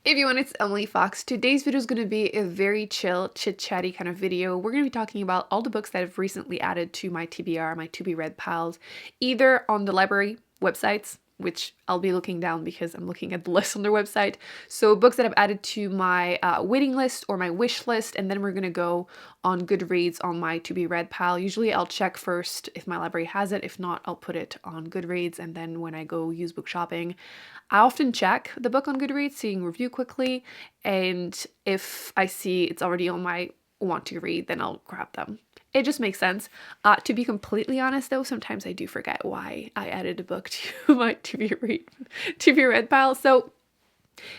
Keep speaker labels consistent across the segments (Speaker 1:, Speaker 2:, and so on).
Speaker 1: Hey everyone, it's Emily Fox. Today's video is going to be a very chill, chit-chatty kind of video. We're going to be talking about all the books that I've recently added to my TBR, my to be read piles, either on the library websites, which I'll be looking down because I'm looking at the list on their website. So books that I've added to my waiting list or my wish list, and then we're going to go on Goodreads on my to be read pile. Usually I'll check first if my library has it. If not, I'll put it on Goodreads, and then when I go use book shopping, I often check the book on Goodreads, seeing review quickly, and if I see it's already on my want to read, then I'll grab them. It just makes sense. To be completely honest though, sometimes I do forget why I added a book to my to be read pile. So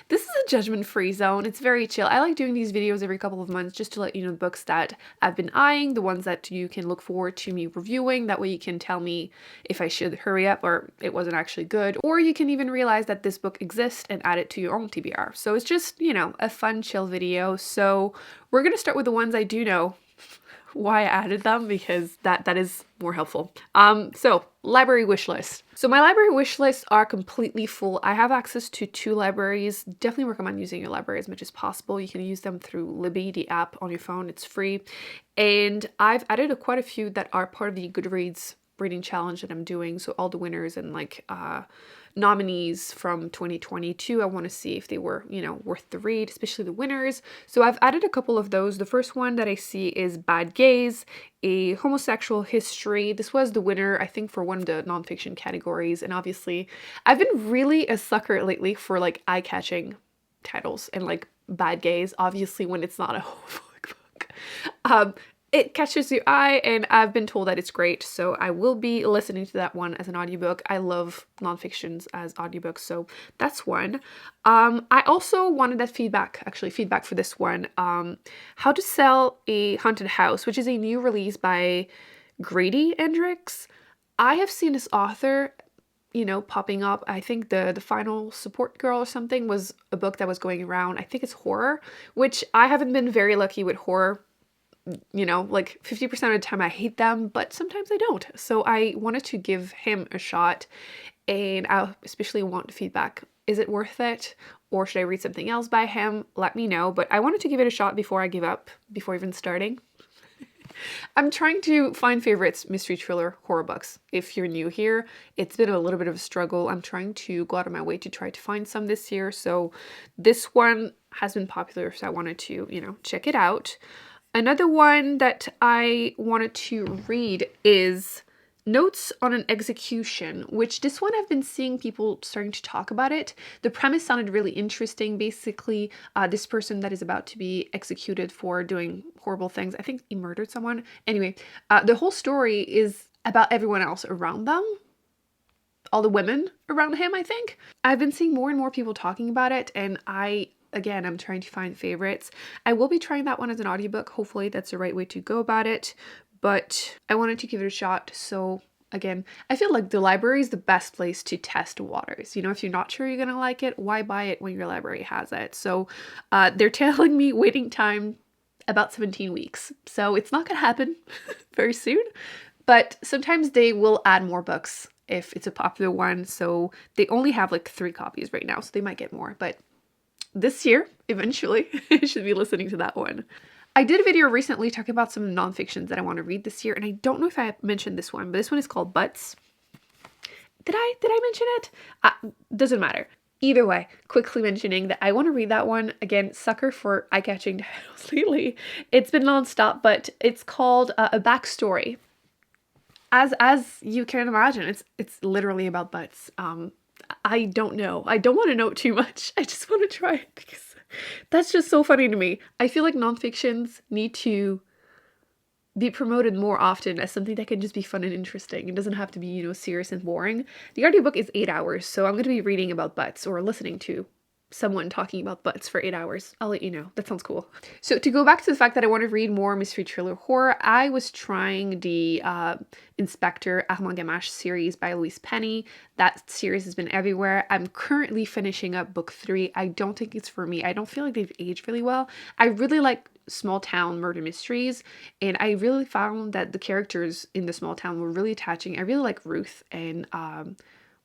Speaker 1: this is a judgment-free zone. It's very chill. I like doing these videos every couple of months just to let you know the books that I've been eyeing, the ones that you can look forward to me reviewing. That way you can tell me if I should hurry up or it wasn't actually good. Or you can even realize that this book exists and add it to your own TBR. So it's just, you know, a fun, chill video. So we're going to start with the ones I do know why I added them, because that is more helpful. So library wish list. So my library wish lists are completely full. I have access to 2 libraries. Definitely recommend using your library as much as possible. You can use them through Libby, the app on your phone. It's free. And I've added quite a few that are part of the Goodreads reading challenge that I'm doing. So all the winners and like nominees from 2022. I want to see if they were, you know, worth the read, especially the winners. So I've added a couple of those. The first one that I see is Bad Gays, a homosexual history. This was the winner, I think, for one of the nonfiction categories. And obviously, I've been really a sucker lately for like eye-catching titles and like Bad Gays, obviously when it's not a homophobic book. It catches your eye, and I've been told that it's great, so I will be listening to that one as an audiobook. I love nonfictions as audiobooks, so that's one. I also wanted that feedback for this one. How to Sell a Haunted House, which is a new release by Grady Hendrix. I have seen this author, you know, popping up. I think the Final Support Girl or something was a book that was going around. I think it's horror, which I haven't been very lucky with horror. You know, like 50% of the time I hate them, but sometimes I don't. So I wanted to give him a shot, and I especially want feedback. Is it worth it? Or should I read something else by him? Let me know. But I wanted to give it a shot before I give up, before even starting. I'm trying to find favorites, mystery, thriller, horror books. If you're new here, it's been a little bit of a struggle. I'm trying to go out of my way to try to find some this year. So this one has been popular, so I wanted to, you know, check it out. Another one that I wanted to read is Notes on an Execution, which this one I've been seeing people starting to talk about it. The premise sounded really interesting. Basically, this person that is about to be executed for doing horrible things. I think he murdered someone. Anyway, the whole story is about everyone else around them. All the women around him, I think. I've been seeing more and more people talking about it, and again, I'm trying to find favorites. I will be trying that one as an audiobook. Hopefully that's the right way to go about it. But I wanted to give it a shot. So again, I feel like the library is the best place to test waters. You know, if you're not sure you're going to like it, why buy it when your library has it? So they're telling me waiting time about 17 weeks. So it's not going to happen very soon. But sometimes they will add more books if it's a popular one. So they only have like 3 copies right now. So they might get more. But this year, eventually, I should be listening to that one. I did a video recently talking about some nonfictions that I want to read this year, and I don't know if I mentioned this one, but this one is called Butts. Did I mention it? Doesn't matter. Either way, quickly mentioning that I want to read that one. Again, sucker for eye-catching titles lately. It's been nonstop, but it's called A Backstory. As you can imagine, it's literally about butts. I don't know. I don't want to know too much. I just want to try it because that's just so funny to me. I feel like nonfictions need to be promoted more often as something that can just be fun and interesting. It doesn't have to be, you know, serious and boring. The audiobook is 8 hours, so I'm going to be reading about butts or listening to someone talking about butts for 8 hours. I'll let you know. That sounds cool. So to go back to the fact that I want to read more mystery, thriller, horror, I was trying the Inspector Armand Gamache series by Louise Penny. That series has been everywhere. I'm currently finishing up book 3. I don't think it's for me. I don't feel like they've aged really well. I really like small town murder mysteries, and I really found that the characters in the small town were really attaching. I really like Ruth and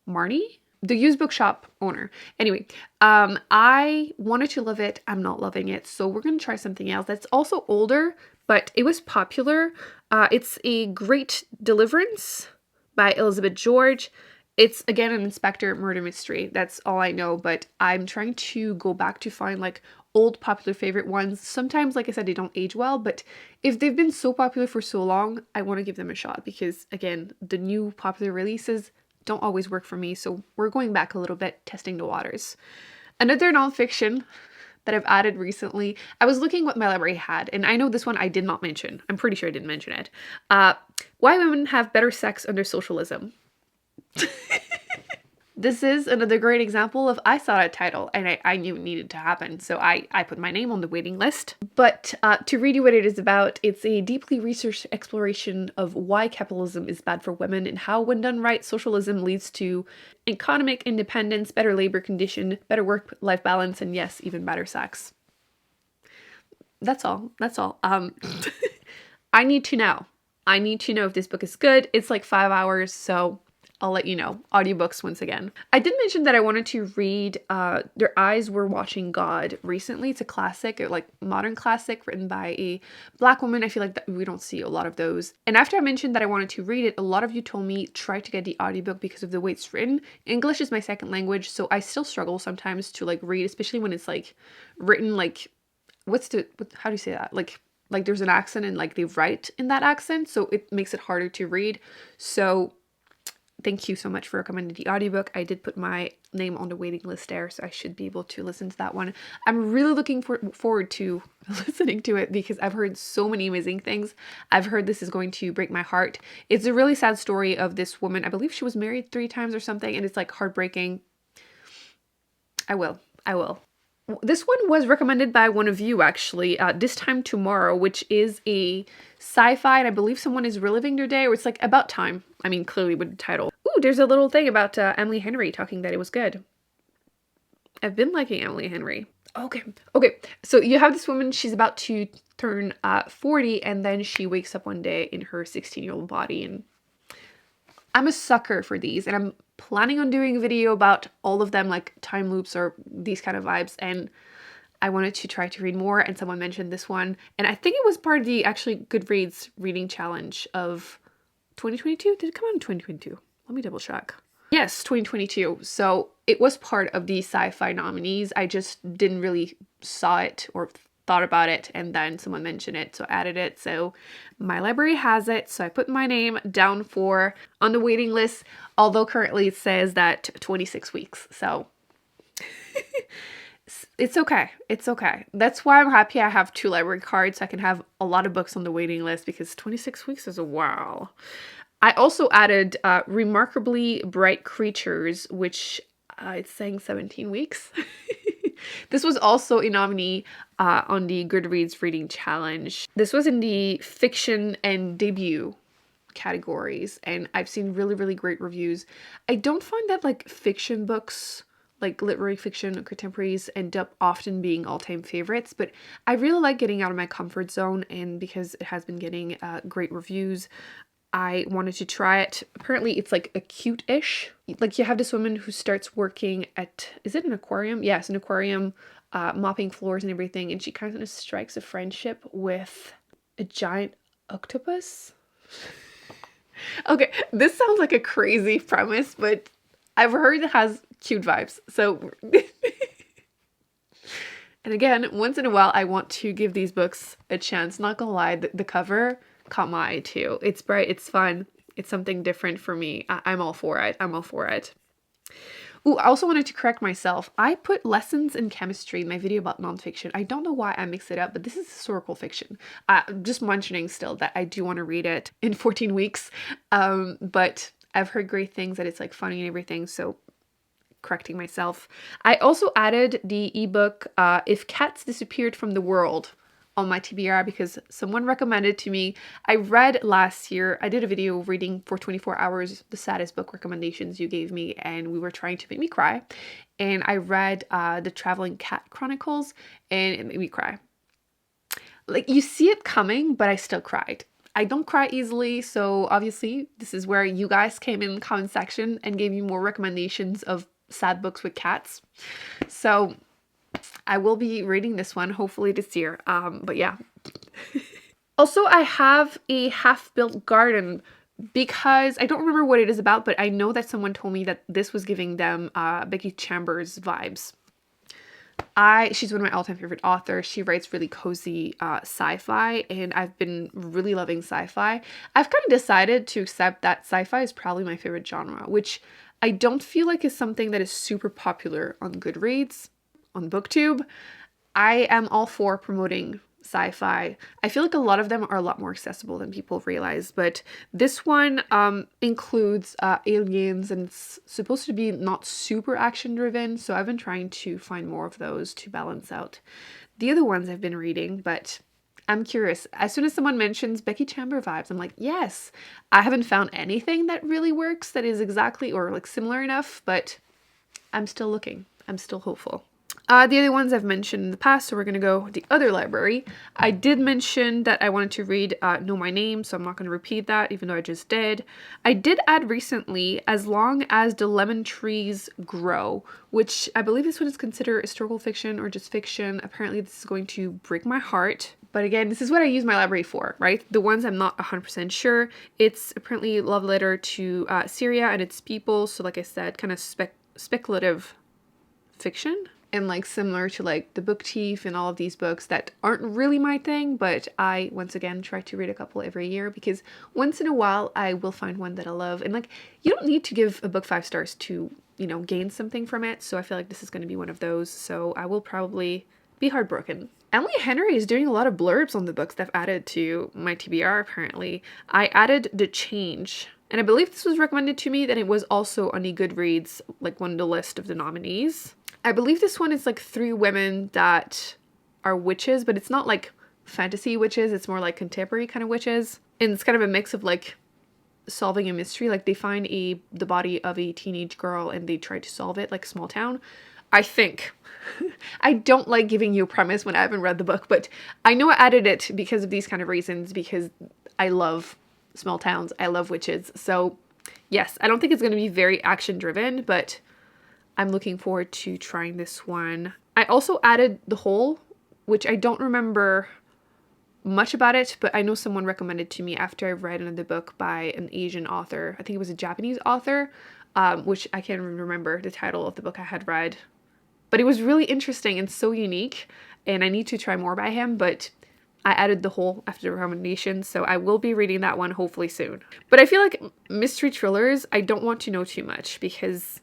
Speaker 1: Marnie. the used bookshop owner. Anyway, I wanted to love it. I'm not loving it. So we're going to try something else that's also older, but it was popular. It's A Great Deliverance by Elizabeth George. It's, again, an inspector murder mystery. That's all I know, but I'm trying to go back to find like old popular favorite ones. Sometimes, like I said, they don't age well, but if they've been so popular for so long, I want to give them a shot because, again, the new popular releases don't always work for me. So we're going back a little bit, testing the waters. Another nonfiction that I've added recently, I was looking what my library had, and I know this one I did not mention. I'm pretty sure I didn't mention it. Why Women Have Better Sex Under Socialism. This is another great example of I saw that title and I knew it needed to happen. So I put my name on the waiting list. But to read you what it is about, it's a deeply researched exploration of why capitalism is bad for women and how, when done right, socialism leads to economic independence, better labor condition, better work-life balance, and yes, even better sex. That's all. That's all. I need to know. I need to know if this book is good. It's like 5 hours, so I'll let you know. Audiobooks once again. I did mention that I wanted to read Their Eyes Were Watching God recently. It's a classic, like modern classic written by a Black woman. I feel like that we don't see a lot of those. And after I mentioned that I wanted to read it, a lot of you told me try to get the audiobook because of the way it's written. English is my second language, so I still struggle sometimes to like read, especially when it's like written like, how do you say that? Like there's an accent and like they write in that accent, so it makes it harder to read. So thank you so much for recommending the audiobook. I did put my name on the waiting list there, so I should be able to listen to that one. I'm really looking forward to listening to it because I've heard so many amazing things. I've heard this is going to break my heart. It's a really sad story of this woman. I believe she was married 3 times or something, and it's like heartbreaking. I will. This one was recommended by one of you, actually, This Time Tomorrow, which is a sci-fi, and I believe someone is reliving their day, or it's like about time. I mean, clearly with the title. Ooh, there's a little thing about Emily Henry talking that it was good. I've been liking Emily Henry. Okay, so you have this woman, she's about to turn 40, and then she wakes up one day in her 16-year-old body, and I'm a sucker for these, and I'm planning on doing a video about all of them, like time loops or these kind of vibes, and I wanted to try to read more, and someone mentioned this one, and I think it was part of the actually Goodreads reading challenge of 2022. Did it come out in 2022? Let me double check. Yes, 2022. So it was part of the sci-fi nominees. I just didn't really saw it or thought about it, and then someone mentioned it, so I added it. So my library has it, so I put my name down on the waiting list, although currently it says that 26 weeks, so it's okay. It's okay. That's why I'm happy I have 2 library cards, so I can have a lot of books on the waiting list, because 26 weeks is a while. I also added Remarkably Bright Creatures, which it's saying 17 weeks. This was also a nominee on the Goodreads Reading Challenge. This was in the fiction and debut categories, and I've seen really, really great reviews. I don't find that like fiction books, like literary fiction or contemporaries, end up often being all-time favorites, but I really like getting out of my comfort zone, and because it has been getting great reviews, I wanted to try it. Apparently it's like acute-ish. Like you have this woman who starts working at, is it an aquarium? Yes, an aquarium, mopping floors and everything. And she kind of strikes a friendship with a giant octopus. Okay, this sounds like a crazy premise, but I've heard it has cute vibes. So, and again, once in a while, I want to give these books a chance. Not gonna lie, the cover caught my eye too. It's bright, it's fun, it's something different for me. I'm all for it. I'm all for it. Ooh, I also wanted to correct myself. I put Lessons in Chemistry in my video about nonfiction. I don't know why I mix it up, but this is historical fiction. Just mentioning still that I do want to read it in 14 weeks. But I've heard great things, that it's like funny and everything, so correcting myself. I also added the ebook If Cats Disappeared from the World on my TBR because someone recommended to me. I read last year, I did a video reading for 24 hours the saddest book recommendations you gave me, and we were trying to make me cry, and I read The Traveling Cat Chronicles, and it made me cry. Like, you see it coming, but I still cried. I don't cry easily, so obviously this is where you guys came in the comment section and gave me more recommendations of sad books with cats. So I will be reading this one hopefully this year. But yeah. Also, I have a half-built garden because I don't remember what it is about, but I know that someone told me that this was giving them Becky Chambers vibes. She's one of my all-time favorite authors. She writes really cozy sci-fi, and I've been really loving sci-fi. I've kind of decided to accept that sci-fi is probably my favorite genre, which I don't feel like is something that is super popular on Goodreads, on Booktube. I am all for promoting sci-fi. I feel like a lot of them are a lot more accessible than people realize, but this one includes aliens, and it's supposed to be not super action driven, so I've been trying to find more of those to balance out the other ones I've been reading. But I'm curious, as soon as someone mentions Becky Chamber vibes, I'm like, yes. I haven't found anything that really works that is exactly or like similar enough, but I'm still looking. I'm still hopeful. The other ones I've mentioned in the past, so we're going to go the other library. I did mention that I wanted to read Know My Name, so I'm not going to repeat that, even though I just did. I did add recently As Long as the Lemon Trees Grow, which I believe this one is considered historical fiction or just fiction. Apparently this is going to break my heart. But again, this is what I use my library for, right? The ones I'm not 100% sure. It's apparently love letter to Syria and its people, so like I said, kind of speculative fiction. And like similar to like The Book Thief and all of these books that aren't really my thing, but I once again try to read a couple every year because once in a while I will find one that I love. And like, you don't need to give a book 5 stars to, you know, gain something from it. So I feel like this is going to be one of those. So I will probably be heartbroken. Emily Henry is doing a lot of blurbs on the books that I've added to my TBR apparently. I added The Change, and I believe this was recommended to me, that it was also on the Goodreads, like one of the list of the nominees. I believe this one is like 3 women that are witches, but it's not like fantasy witches. It's more like contemporary kind of witches. And it's kind of a mix of like solving a mystery. Like they find the body of a teenage girl and they try to solve it, like Small Town. I think. I don't like giving you a premise when I haven't read the book, but I know I added it because of these kind of reasons, because I love small towns. I love witches. So yes, I don't think it's going to be very action driven, but I'm looking forward to trying this one. I also added The Hole, which I don't remember much about it, but I know someone recommended to me after I read another book by an Asian author. I think it was a Japanese author, which I can't even remember the title of the book I had read. But it was really interesting and so unique, and I need to try more by him, but I added The Hole after the recommendation, so I will be reading that one hopefully soon. But I feel like mystery thrillers, I don't want to know too much because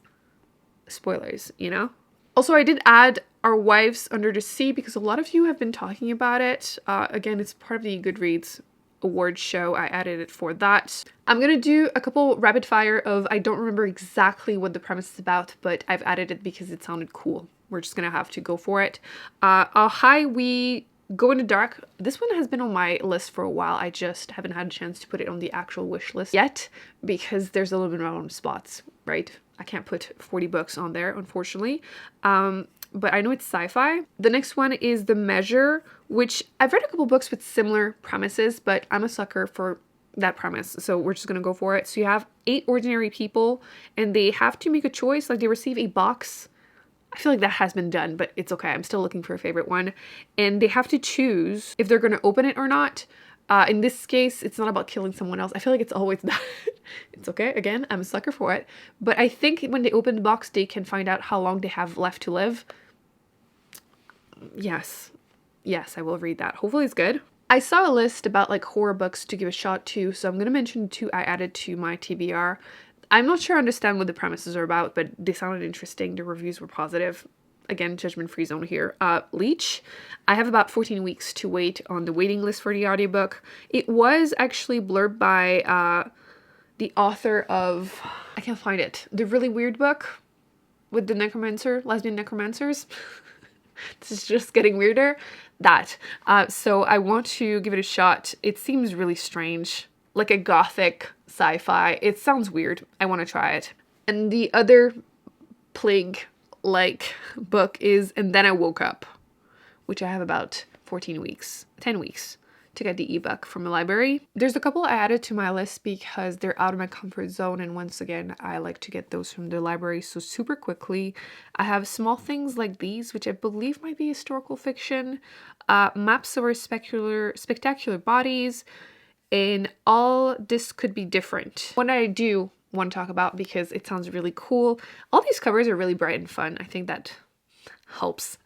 Speaker 1: spoilers, you know? Also, I did add Our Wives Under the Sea because a lot of you have been talking about it. Again, it's part of the Goodreads awards show. I added it for that. I'm gonna do a couple rapid fire of, I don't remember exactly what the premise is about, but I've added it because it sounded cool. We're just gonna have to go for it. Hi, We Go in the Dark. This one has been on my list for a while. I just haven't had a chance to put it on the actual wish list yet because there's a little bit of random spots, right? I can't put 40 books on there, unfortunately. But I know it's sci-fi. The next one is The Measure, which I've read a couple books with similar premises, but I'm a sucker for that premise, so we're just gonna go for it. So you have 8 ordinary people, and they have to make a choice. Like they receive a box. I feel like that has been done, but it's okay. I'm still looking for a favorite one. And they have to choose if they're gonna open it or not. In this case, it's not about killing someone else. I feel like it's always that. It's okay. Again, I'm a sucker for it. But I think when they open the box, they can find out how long they have left to live. Yes. Yes, I will read that. Hopefully it's good. I saw a list about like horror books to give a shot to, so I'm going to mention 2 I added to my TBR. I'm not sure I understand what the premises are about, but they sounded interesting. The reviews were positive. Again, judgment-free zone here. Leech. I have about 14 weeks to wait on the waiting list for the audiobook. It was actually blurbed by the author of, I can't find it, the really weird book with the necromancer, lesbian necromancers. This is just getting weirder. That. So I want to give it a shot. It seems really strange, like a gothic sci-fi. It sounds weird. I want to try it. And the other plague-like book is And Then I Woke Up, which I have about 10 weeks to get the ebook from the library. There's a couple I added to my list because they're out of my comfort zone, and once again, I like to get those from the library so super quickly. I have small things like these, which I believe might be historical fiction, maps over spectacular bodies, and all this could be different. One I do want to talk about because it sounds really cool. All these covers are really bright and fun. I think that helps.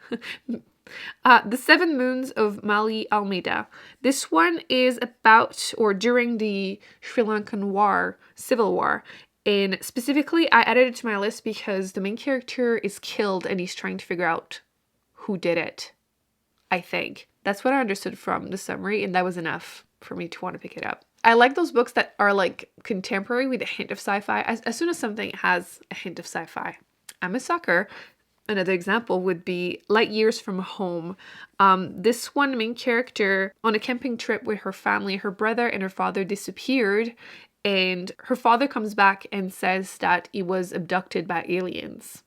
Speaker 1: The Seven Moons of Mali Almeida. This one is about or during the Sri Lankan War, Civil War. And specifically, I added it to my list because the main character is killed and he's trying to figure out who did it, I think. That's what I understood from the summary, and that was enough for me to want to pick it up. I like those books that are like contemporary with a hint of sci-fi. As soon as something has a hint of sci-fi, I'm a sucker. Another example would be Light Years from Home. This one main character on a camping trip with her family, her brother and her father disappeared, and her father comes back and says that he was abducted by aliens.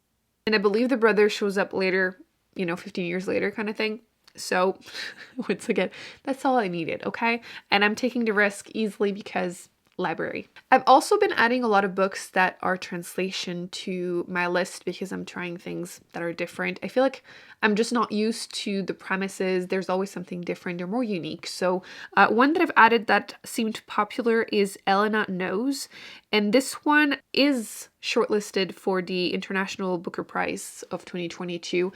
Speaker 1: And I believe the brother shows up later, 15 years later kind of thing. So once again, that's all I needed, okay? And I'm taking the risk easily because library. I've also been adding a lot of books that are translation to my list because I'm trying things that are different. I feel like I'm just not used to the premises. There's always something different or more unique. So one that I've added that seemed popular is Elena Knows. And this one is shortlisted for the International Booker Prize of 2022.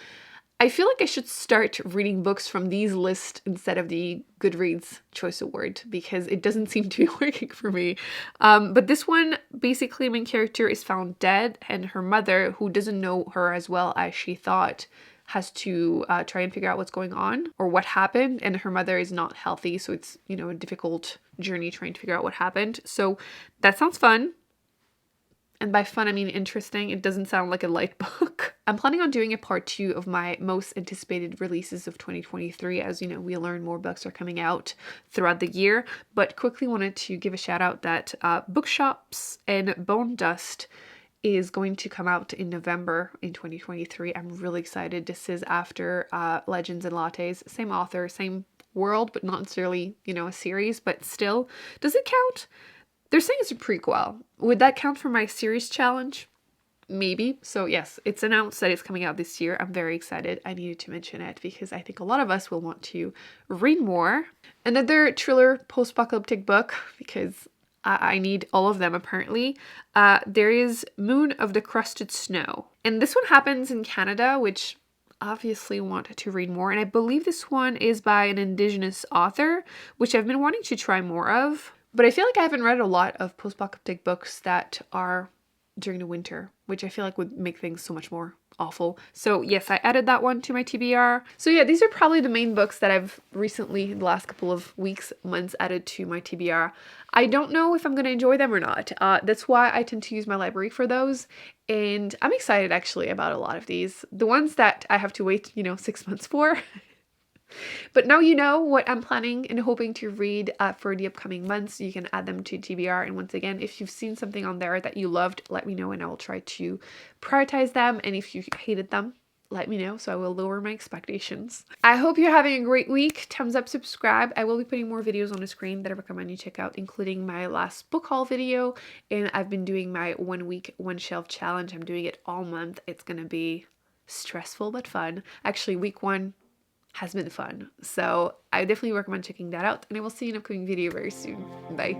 Speaker 1: I feel like I should start reading books from these lists instead of the Goodreads Choice Award because it doesn't seem to be working for me. But this one, basically, main character is found dead, and her mother, who doesn't know her as well as she thought, has to try and figure out what's going on or what happened. And her mother is not healthy, so it's, a difficult journey trying to figure out what happened. So that sounds fun. And by fun, I mean interesting. It doesn't sound like a light book. I'm planning on doing a part 2 of my most anticipated releases of 2023. As you know, we learn more books are coming out throughout the year. But quickly wanted to give a shout out that Bookshops and Bone Dust is going to come out in November in 2023. I'm really excited. This is after Legends and Lattes. Same author, same world, but not necessarily, a series. But still, does it count? They're saying it's a prequel. Would that count for my series challenge? Maybe. So yes, it's announced that it's coming out this year. I'm very excited. I needed to mention it because I think a lot of us will want to read more. Another thriller post-apocalyptic book, because I need all of them apparently. There is Moon of the Crusted Snow. And this one happens in Canada, which obviously want to read more. And I believe this one is by an Indigenous author, which I've been wanting to try more of. But I feel like I haven't read a lot of post-apocalyptic books that are during the winter, which I feel like would make things so much more awful. So yes, I added that one to my TBR. So yeah, these are probably the main books that I've recently, the last couple of weeks, months, added to my TBR. I don't know if I'm going to enjoy them or not. That's why I tend to use my library for those. And I'm excited actually about a lot of these. The ones that I have to wait, 6 months for. But now you know what I'm planning and hoping to read for the upcoming months. You can add them to TBR. And once again, if you've seen something on there that you loved, let me know and I will try to prioritize them. And if you hated them, let me know so I will lower my expectations. I hope you're having a great week. Thumbs up, subscribe. I will be putting more videos on the screen that I recommend you check out, including my last book haul video. And I've been doing my 1 week, 1 shelf challenge. I'm doing it all month. It's going to be stressful but fun. Actually, week 1 has been fun. So I definitely recommend checking that out, and I will see you in an upcoming video very soon. Bye.